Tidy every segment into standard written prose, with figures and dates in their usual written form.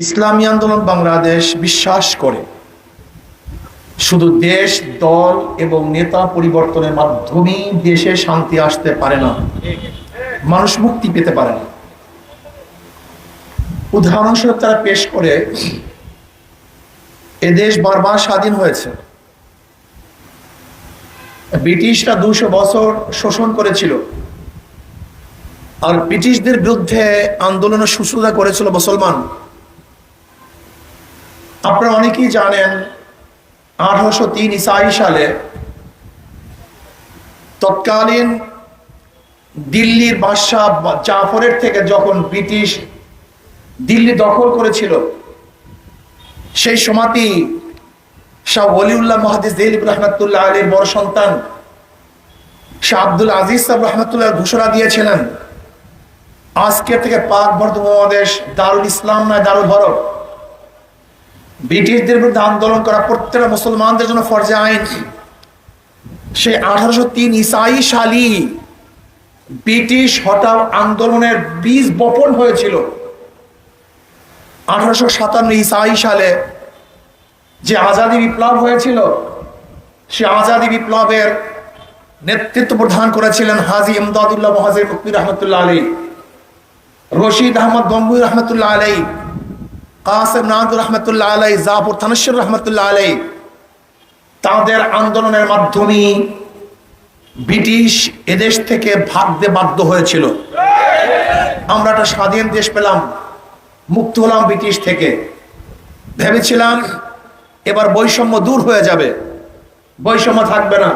ইসলামী আন্দোলন বাংলাদেশ বিশ্বাস করে শুধু দেশ, দল এবং নেতা পরিবর্তনের মাধ্যমেই দেশে শান্তি আসতে পারে না, মানুষ মুক্তি পেতে পারে না। উদাহরণস্বরূপ তারা পেশ করে, এদেশ বারবার স্বাধীন হয়েছে, ব্রিটিশরা 200 বছর শোষণ করেছিল, আর ব্রিটিশদের বিরুদ্ধে আন্দোলনের সূচনা করেছিল মুসলমান। আপনারা অনেকেই জানেন 1803 ঈসাই সালে তৎকালীন দিল্লির বাদশাহ জাফরের থেকে যখন ব্রিটিশ দিল্লি দখল করেছিল, সেই সময়তেই শাহ ওলিউল্লাহ মুহাদ্দিস দেহলভী রহমাতুল্লাহ আলাইহির বড় সন্তান শাহ আব্দুল আজিজ সাহেব রহমাতুল্লাহ ঘোষণা দিয়েছিলেন, আজকে থেকে পাক ভারত উপমহাদেশ দারুল ইসলাম নয়, দারুল হরব। ব্রিটিশদের বিরুদ্ধে আন্দোলন করা প্রত্যেকটা মুসলমানদের জন্য ফরজে আইন। সেই 1803 ঈসাই সালই ব্রিটিশ হটাও আন্দোলনের বীজ বপন হয়েছিল। 1857 ঈসাই সালে যে আজাদি বিপ্লব হয়েছিল, সে আজাদি বিপ্লবের নেতৃত্ব প্রদান করেছিলেন হাজী ইমদাদুল্লাহ মুহাজির মুকবির রহমতুল্লাহ আলাইহি, রশিদ আহমদ গঙ্গুই রহমতুল্লাহ আলাইহি, কাসেম নাদুর রহমতুল্লাহ আলাইহি, জাফর থানেশ্বর রহমতুল্লাহ আলাইহি। তাদের আন্দোলনের মাধ্যমে ব্রিটিশ এদেশ থেকে ভাগতে বাধ্য হয়েছিল। আমরা একটা স্বাধীন দেশ পেলাম, মুক্ত হলাম ব্রিটিশ থেকে। ভেবেছিলাম এবার বৈষম্য দূর হয়ে যাবে, বৈষম্য থাকবে না,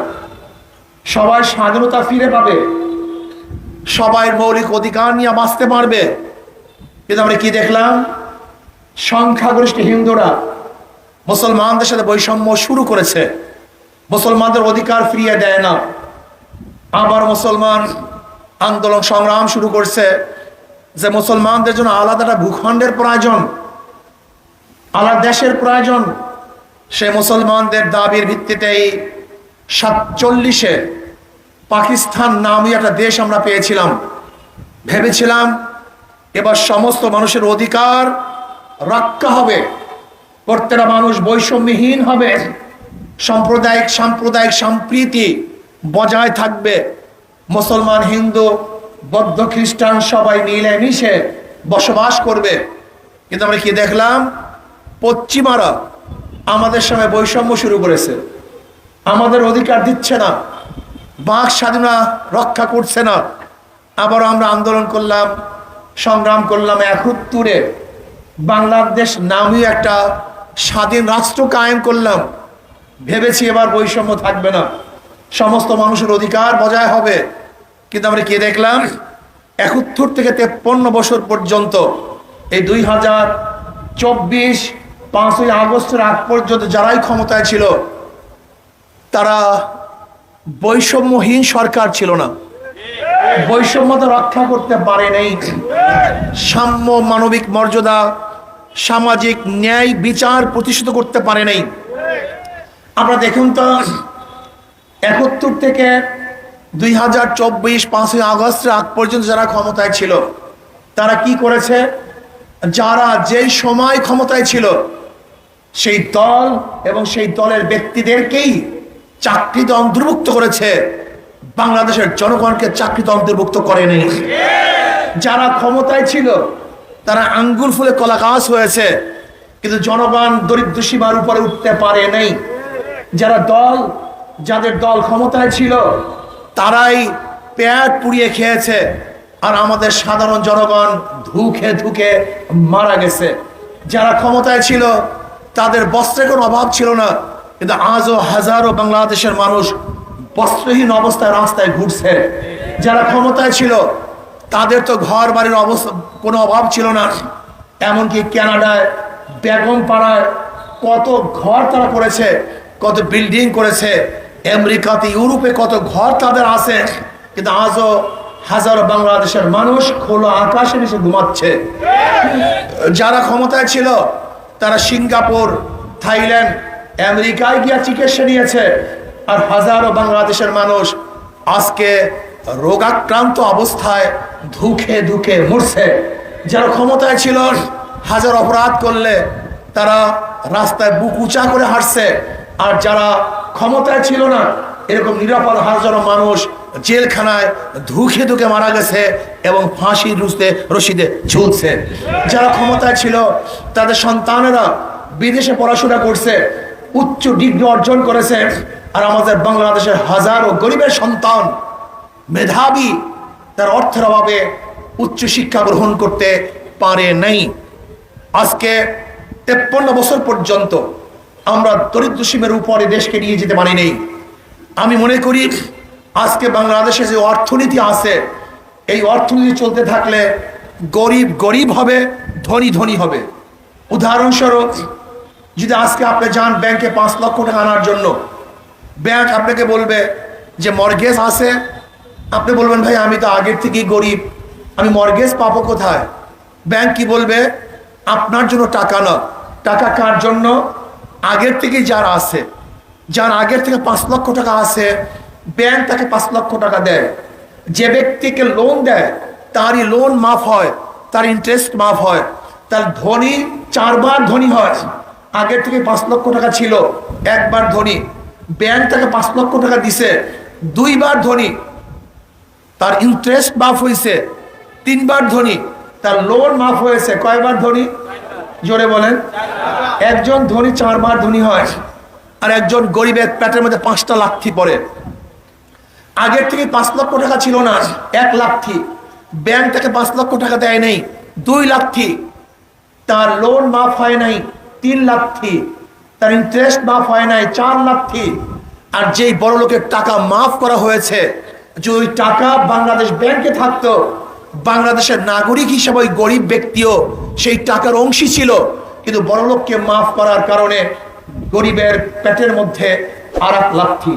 সবাই স্বাধীনতা ফিরে পাবে, সবাই মৌলিক অধিকার নিয়ে বাঁচতে পারবে। কিন্তু আমরা কি দেখলাম? সংখ্যাগরিষ্ঠ হিন্দুরা মুসলমানদের সাথে বৈষম্য শুরু করেছে, মুসলমানদের অধিকার ফিরিয়ে দেয় না। আবার মুসলমান আন্দোলন সংগ্রাম শুরু করছে যে মুসলমানদের জন্য আলাদা একটা ভূখণ্ডের প্রয়োজন, আলাদা দেশের প্রয়োজন। সে মুসলমানদের দাবির ভিত্তিতেই 47-এ পাকিস্তান নামী একটা দেশ আমরা পেয়েছিলাম। ভেবেছিলাম এবার সমস্ত মানুষের অধিকার রক্ষা হবে, প্রত্যেকটা মানুষ বৈষম্যহীন হবে, সাম্প্রদায়িক সম্প্রীতি বজায় থাকবে, মুসলমান, হিন্দু, বৌদ্ধ, খ্রিস্টান সবাই মিলে মিশে বসবাস করবে। কিন্তু আমরা কি দেখলাম? পশ্চিমারা আমাদের সামনে বৈষম্য শুরু করেছে, আমাদের অধিকার দিচ্ছে না, বাক স্বাধীনতা রক্ষা করছে না। আবার আমরা আন্দোলন করলাম, সংগ্রাম করলাম, 71-এ বাংলাদেশ নামী একটা স্বাধীন রাষ্ট্র কায়েম করলাম। ভেবেছি এবার বৈষম্য থাকবে না, সমস্ত মানুষের অধিকার বজায় হবে। কিন্তু আমরা কি দেখলাম? 71 থেকে 53 বছর পর্যন্ত, এই 2024 5ই আগস্টের আগ পর্যন্ত যারাই ক্ষমতায় ছিল, তারা বৈষম্যহীন সরকার ছিল না, বৈষম্যতা রক্ষা করতে পারে নাই। সাম্য, মানবিক মর্যাদা, সামাজিক ন্যায় বিচার প্রতিষ্ঠিত করতে পারে নাই। আমরা দেখুন তো, 71 থেকে 2024 5ই আগস্টের আগ পর্যন্ত যারা ক্ষমতায় ছিল, তারা কি করেছে? যারা যেই সময় ক্ষমতায় ছিল, সেই দল এবং সেই দলের ব্যক্তিদেরকেই চাকরিতে অন্তর্ভুক্ত করেছে, বাংলাদেশের জনগণকে চাকরিতে অন্তর্ভুক্ত করে নেই। যারা ক্ষমতায় ছিল তারা আঙ্গুর ফুলে কলা গাছ হয়েছে, কিন্তু জনগণ দরিদ্র সীমার উপরে উঠতে পারে নাই। যাদের দল ক্ষমতায় ছিল তারাই পেট পুড়িয়ে খেয়েছে, আর আমাদের সাধারণ জনগণ ধুকে ধুকে মারা গেছে। যারা ক্ষমতায় ছিল তাদের বস্ত্রের কোনো অভাব ছিল না, কিন্তু আজও হাজারো বাংলাদেশের মানুষ বস্ত্রহীন অবস্থায় রাস্তায় ঘুরছে। যারা ক্ষমতায় ছিল তাদের তো ঘর বাড়ির অবস্থা কোনো অভাব ছিল না, এমনকি কানাডায়, বেগম পাড়ায় কত ঘর তারা করেছে, কত বিল্ডিং করেছে, আমেরিকাতে, ইউরোপে কত ঘর তাদের আছে। কিন্তু আজও হাজারো বাংলাদেশের মানুষ খোলা আকাশের নিচে ঘুমাচ্ছে। যারা ক্ষমতায় ছিল তারা সিঙ্গাপুর, থাইল্যান্ড, আমেরিকায় গিয়ে চিকিৎসা নিয়েছে, আর হাজারো বাংলাদেশের মানুষ আজকে রোগাক্রান্ত অবস্থায় ধুকে ধুকে মরছে। যারা ক্ষমতায় ছিল হাজার অপরাধ করলে তারা রাস্তায় বুক উঁচা করে হাঁটছে, আর যারা ক্ষমতায় ছিল না এরকম নিরাপদ হাজারো মানুষ জেলখানায় ধুকে ধুকে মারা গেছে এবং ফাঁসির রশিদে ঝুলছে। যারা ক্ষমতায় ছিল তাদের সন্তানেরা বিদেশে পড়াশোনা করছে, উচ্চ ডিগ্রি অর্জন করেছে, আর আমাদের বাংলাদেশের হাজারো গরিবের সন্তান মেধাবী তার অর্থের অভাবে উচ্চ শিক্ষা গ্রহণ করতে পারে নাই। আজকে 53 বছর পর্যন্ত আমরা দরিদ্র সীমার উপরে দেশকে নিয়ে যেতে পারি নাই। আমি মনে করি আজকে বাংলাদেশে যে অর্থনীতি আছে, এই অর্থনীতি চলতে থাকলে গরিব গরিব হবে, ধনী ধনী হবে। উদাহরণস্বরূপ, যদি আজকে আপনি যান ব্যাংকে 5 লক্ষ টাকা আনার জন্য, ব্যাংক আপনাকে বলবে যে মর্গেজ আছে। আপনি বলবেন ভাই আমি তো আগের থেকেই গরিব, আমি মর্গেজ পাবো কোথায়? ব্যাংক কি বলবে? আপনার জন্য টাকা না, টাকা কার জন্য? আগের থেকে যারা আছে, যার আগের থেকে 5 লক্ষ টাকা আছে, ব্যাংক তাকে 5 লক্ষ টাকা দেয়। যে ব্যক্তিকে লোন দেয় তারই লোন মাফ হয়, তার ইন্টারেস্ট মাফ হয়। তার ধনী 4 বার ধনী হয়। আগের থেকে 5 লক্ষ টাকা ছিল, 1 বার ধনী। ব্যাংক তাকে 5 লক্ষ টাকা দিছে, 2 বার ধনী। তার ইন্টারেস্ট মাফ হয়েছে, 3 বার ধনী। তার লোন মাফ হয়েছে, কয়বার ধনী? জোরে বলেন। একজন ধনী 4 বার ধনী হয়, আর একজন গরিবের পেটের মধ্যে 5টা লাথি পড়ে। আগের থেকে 5 লক্ষ টাকা ছিল না, 1 লাথি। ব্যাংক তাকে 5 লক্ষ টাকা দেয় নাই, 2 লাথি। তার লোন মাফ হয় নাই, 3 লাথি। তার ইন্টারেস্ট মাফ হয় নাই, 4 লাথি। আর যেই বড় লোকের টাকা মাফ করা হয়েছে, যে ওই টাকা বাংলাদেশ ব্যাংকে থাকতো, বাংলাদেশের নাগরিক হিসেবে ওই গরিব ব্যক্তিও সেই টাকার অংশী ছিল, কিন্তু বড় লোককে মাফ করার কারণে গরিবের পেটের মধ্যে আর 1 লাথি।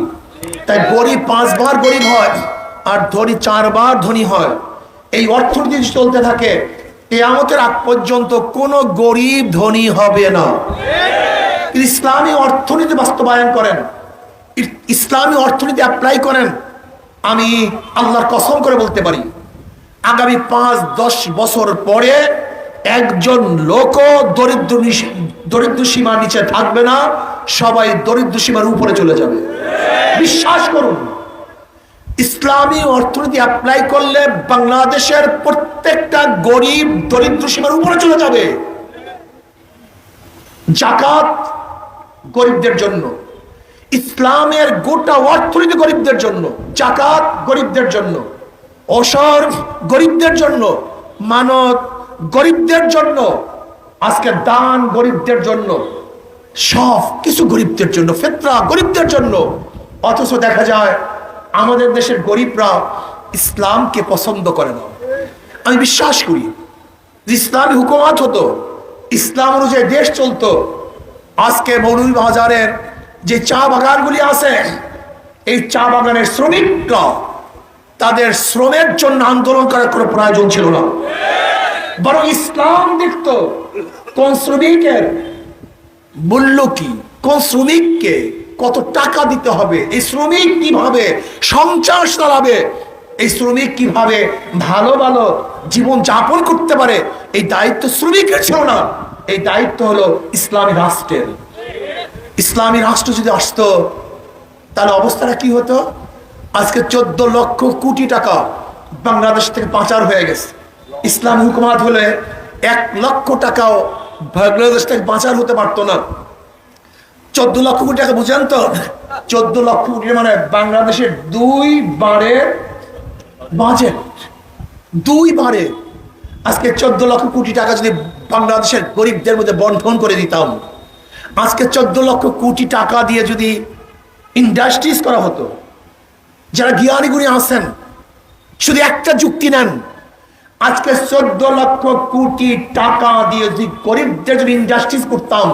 তাই গরিব 5 বার গরিব হয়, আর ধনী 4 বার ধনী হয়। এই অর্থনীতি চলতে থাকে, কিয়ামতের আগ পর্যন্ত কোনো গরিব ধনী হবে না। ইসলামী অর্থনীতি বাস্তবায়ন করেন, ইসলামী অর্থনীতি অ্যাপ্লাই করেন। আমি আল্লাহর কসম করে বলতে পারি, আগামী 5-10 বছর পরে একজন লোক দরিদ্র সীমার নিচে থাকবে না, সবাই দরিদ্র সীমার উপরে চলে যাবে। বিশ্বাস করুন, ইসলামী অর্থনীতি অ্যাপ্লাই করলে বাংলাদেশের প্রত্যেকটা গরিব দরিদ্র সীমার উপরে চলে যাবে। জাকাত গরিবদের জন্য, ইসলামের গোটা অর্থনীতি গরিবদের জন্য। জাকাত গরিবদের জন্য, ওসর গরিবদের জন্য, মানত গরিবদের জন্য, আজকে দান গরিবদের জন্য, সব কিছু গরিবদের জন্য, ফিতরা গরিবদের জন্য। অথচ দেখা যায় আমাদের দেশের গরিবরা ইসলামকে পছন্দ করে না। আমি বিশ্বাস করি যে ইসলামী হুকুমত হতো, ইসলাম অনুযায়ী দেশ চলতো, আজকে মৌলভীবাজারের যে চা বাগানগুলি আছে, এই চা বাগানের শ্রমিকরা তাদের শ্রমের জন্য আন্দোলন করার কোনো প্রয়োজন ছিল না, বরং ইসলাম দেখতো কোন শ্রমিকের মূল্য কি, কোন শ্রমিককে কত টাকা দিতে হবে, এই শ্রমিক কিভাবে সংসার চালাবে, এই শ্রমিক কিভাবে ভালো ভালো জীবন যাপন করতে পারে, এই দায়িত্ব শ্রমিকের ছিল না, এই দায়িত্ব হলো ইসলামী রাষ্ট্রের। ইসলামী রাষ্ট্র যদি আসতো তাহলে অবস্থাটা কি হতো? আজকে 14 লক্ষ কোটি টাকা বাংলাদেশ থেকে পাচার হয়ে গেছে। ইসলামী হুকুমত হলে 1 লক্ষ টাকাও বাংলাদেশ থেকে পাচার হতে পারতো না। 14 লক্ষ কোটি টাকা বুঝেন তো? 14 লক্ষ কোটি মানে বাংলাদেশের 2 বারের বাজেট, 2 বারে। আজকে 14 লক্ষ কোটি টাকা যদি বাংলাদেশের গরিবদের মধ্যে বন্টন করে দিতাম, আজকে 14 লক্ষ কোটি টাকা দিয়ে যদি ইন্ডাস্ট্রিজ করা হতো, যারা জ্ঞানী গুণী আছেন শুধু একটা যুক্তি নেন, আজকে 14 লক্ষ কোটি টাকা দিয়ে যদি গরিবদের যদি ইন্ডাস্ট্রিজ করতাম,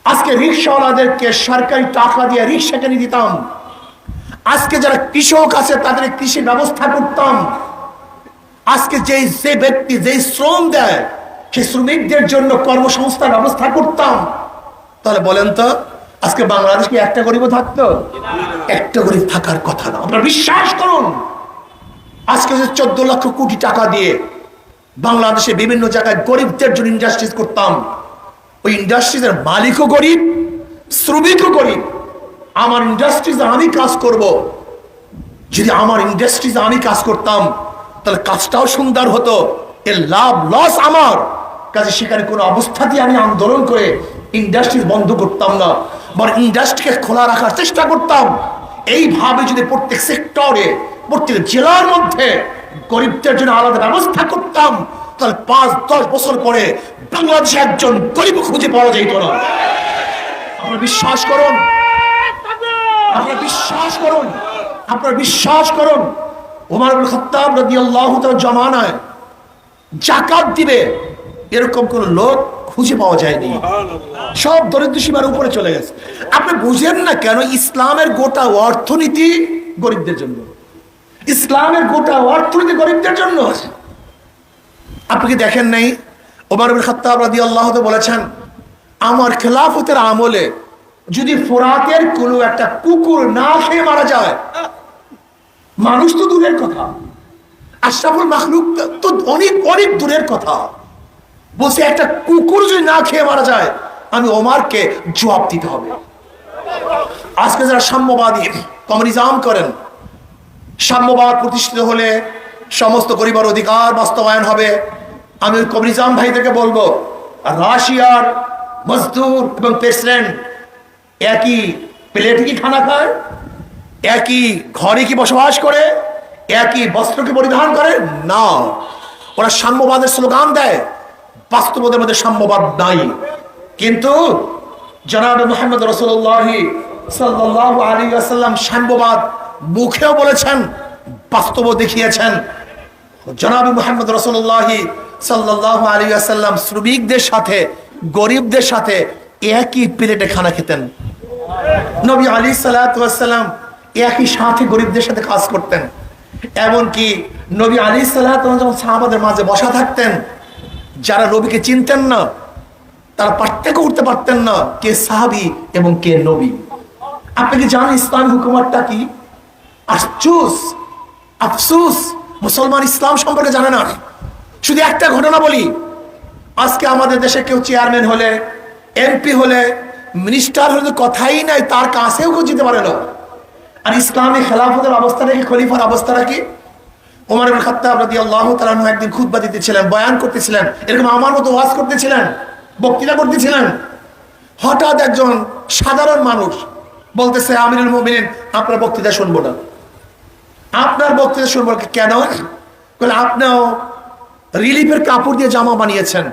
আজকে রিক্সাওয়ালাদেরকে সরকারি টাকা দিয়ে রিক্সা কিনে দিতাম, আজকে যারা কৃষক আছে তাদের কৃষি ব্যবস্থা করতাম, আজকে যে ব্যক্তি যে শ্রম দেয় সেই শ্রমিকদের জন্য কর্মসংস্থান ব্যবস্থা করতাম, তাহলে বলেন তো আজকে বাংলাদেশ কি একটা গরিব থাকতো? একটা গরিব থাকার কথা না। আপনারা বিশ্বাস করুন, আজকে যে 14 লক্ষ কোটি টাকা দিয়ে বাংলাদেশে বিভিন্ন জায়গায় গরিবদের জন্য ইন্ডাস্ট্রিজ করতাম। ওই ইন্ডাস্ট্রিজের মালিকও গরিব, শ্রমিকও গরিব। আমার ইন্ডাস্ট্রিজে আমি কাজ করব, যদি আমার ইন্ডাস্ট্রিজে আমি কাজ করতাম তাহলে কাজটাও সুন্দর হতো, এর লাভ লস আমার কাজে। সেখানে কোনো অবস্থাতেই আমি আন্দোলন করে ইন্ডাস্ট্রি বন্ধ করতাম না, বরং ইন্ডাস্ট্রিকে খোলা রাখার চেষ্টা করতাম। এইভাবে যদি প্রত্যেক সেক্টরে, প্রত্যেক জেলার মধ্যে গরিবদের জন্য আলাদা ব্যবস্থা করতাম, তাহলে 5-10 বছর পরে বাংলাদেশে একজন গরিব খুঁজে পাওয়া যেত না। আপনারা বিশ্বাস করুন, আপনারা বিশ্বাস করুন, আপনারা বিশ্বাস করুন। ওমর ইবনে খাত্তাব রাদিয়াল্লাহু তাআলা জামানায় যাকাত দিবে এরকম কোন লোক খুঁজে পাওয়া যায়নি। সব দরিদ্র সীমার উপরে চলে গেছে। আপনি বুঝেন না কেন ইসলামের গোটা অর্থনীতি গরিবদের জন্য, ইসলামের গোটা অর্থনীতি গরিবদের জন্য। আপনি কি দেখেন নাই ওমর ইবনে খাত্তাব রাদিয়াল্লাহু তাআলা বলেছেন, আমার খেলাফতের আমলে যদি ফোরাতের কোনো একটা কুকুর না খেয়ে মারা যায়, মানুষ তো দূরের কথা, আশরাফুল মাখলুক তো অনেক অনেক দূরের কথা, বলছে একটা কুকুর যদি না খেয়ে মারা যায় আমি ওমরকে জবাব দিতে হবে। আজকে যারা সাম্যবাদী কমিউনিজম করেন, সাম্যবাদ প্রতিষ্ঠিত হলে সমস্ত গরিবের অধিকার বাস্তবায়ন হবে, আমি ওই কমিউনিজম ভাইদেরকে বলবো, রাশিয়ার মজদুর এবং প্রেসিডেন্ট একই প্লেটে কি খানা খায়, একই ঘরে কি বসবাস করে, একই বস্ত্র কি পরিধান করে? না, ওরা সাম্যবাদের স্লোগান দেয়, বাস্তবতার মধ্যে সাম্যবাদ নাই। কিন্তু জনাব মুহাম্মদ রাসূলুল্লাহ সাল্লাল্লাহু আলাইহি ওয়াসাল্লাম সাম্যবাদ মুখেও বলেছেন, বাস্তবও দেখিয়েছেন। জনাব মুহাম্মদ রাসূলুল্লাহ সাল্লাল্লাহু আলাইহি ওয়াসাল্লাম শ্রমিকদের সাথে গরিবদের সাথে একই প্লেটে খানা খেতেন। নবী আলাইহিস সালাতু ওয়াস সালাম একই সাথে গরিবদের সাথে কাজ করতেন। এমনকি নবী আলাইহিস সালাতু ওয়াস সালাম সাহাবাদের মাঝে বসা থাকতেন, যারা নবীকে চিনতেন না তারা পার্থক্য করতে পারতেন না কে সাহাবী এবং কে নবী। আপনি কি জানেন ইসলামী হুকুমতটা কি? আফসোস, আফসোস, মুসলমান ইসলাম সম্পর্কে জানে না। শুধু একটা ঘটনা বলি, আজকে আমাদের দেশে কেউ চেয়ারম্যান হলে, এমপি হলে, মিনিস্টার হলে কথাই নাই, তার কাছেও কেউ যেতে পারে না। আর ইসলামী খেলাফতের অবস্থাটা কি, খলিফার অবস্থাটা কি? ওমর ইবনে খাত্তাব রাদিয়াল্লাহু তাআলা আনহু একদিন খুতবা দিতেছিলেন, বয়ান করতেছিলেন, এরকম আমার মতো ওয়াজ করতেছিলেন, বক্তৃতা করতেছিলেন। হঠাৎ একজন সাধারণ মানুষ বলতেছে, আমিরুল মুমিনিন আপনার বক্তৃতা শুনবো না। আপনার বক্তৃতা শুনবো না কেন? বলে আপনিও রিলিফের কাপড় দিয়ে জামা বানিয়েছেন,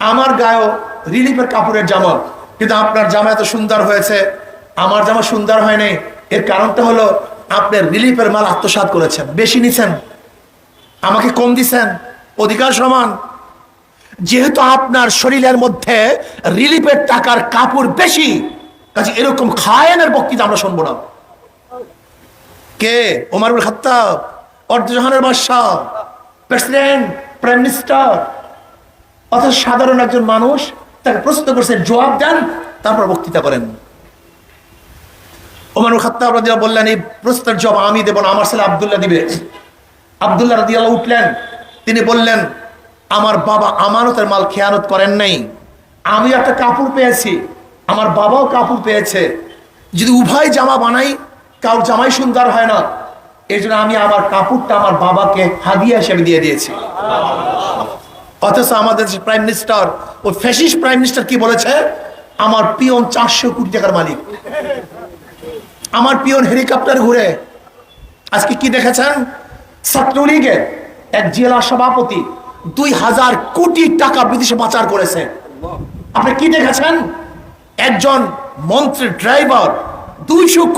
আমার গায়েও রিলিফের কাপড়ের জামা, কিন্তু আপনার জামা এত সুন্দর হয়েছে, আমার জামা সুন্দর হয় নাই। এর কারণটা হলো আপনি রিলিফের মাল আত্মসাৎ করেছেন, বেশি নিছেন, আমাকে কম দিছেন, অধিকার সমান। যেহেতু আপনার শরীরের মধ্যে রিলিফের টাকার কাপড় বেশি, কাজে এরকম খায়েনের বক্তৃতা আমরা শুনবো না। কে? ওমর ইবনে খাত্তাব, অর্ধজাহানের বাদশাহ, প্রেসিডেন্ট, প্রাইম মিনিস্টার, অথচ সাধারণ একজন মানুষ তাকে প্রশ্ন করছেন, জবাব দেন, তারপর বক্তৃতা করেন। ওমর ইবনে খাত্তাব রাদিয়াল্লাহু বললেন, এই প্রশ্নের জবাব আমি দেব না, আমার ছেলে আব্দুল্লাহ দিবে। আব্দুল্লাহ রাদিয়াল্লাহু উঠলেন, তিনি বললেন, আমার বাবা আমানতের মাল খেয়ানত করেন নাই, আমি একটা কাপড় পেয়েছি, আমার বাবাও কাপড় পেয়েছে, যদি উভয় জামা বানাই কারোর জামাই সুন্দর হয় না, এই জন্য আমি আমার কাপড়টা আমার বাবাকে হাদিয়া হিসেবে দিয়ে দিয়েছি। অথচ আমাদের যে প্রাইম মিনিস্টার, ওই ফ্যাসিস্ট প্রাইম মিনিস্টার কি বলেছে? আমার পিয়ন 400 কোটি টাকার মালিক, আমার পিয়ন হেলিকপ্টার ঘুরে। আজকে কি দেখেছেন? ছাত্রলীগের এক জেলা সভাপতি 2000 কোটি টাকা বিদেশে পাচার করেছে। আপনি কি দেখেছেন? একজন মন্ত্রীর ড্রাইভার 200 কোটি